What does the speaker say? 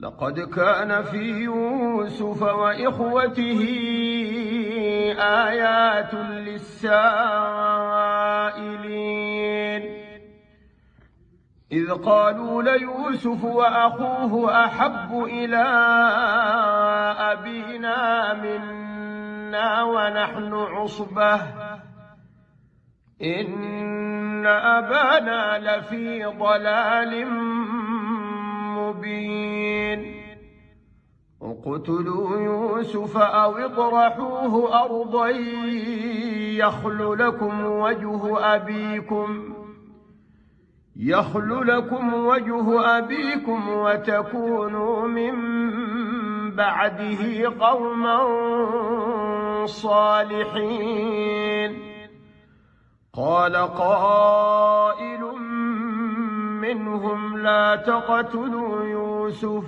لقد كان في يوسف وإخوته آيات للسائلين إذ قالوا ليوسف وأخوه أحب إلى أبينا منا ونحن عصبة إن أبانا لفي ضلال مبين اقتلوا يوسف أو اطرحوه أرضا يخل لكم وجه أبيكم وتكونوا من بعده قوما صالحين قال قائل منهم لا تقتلوا يوسف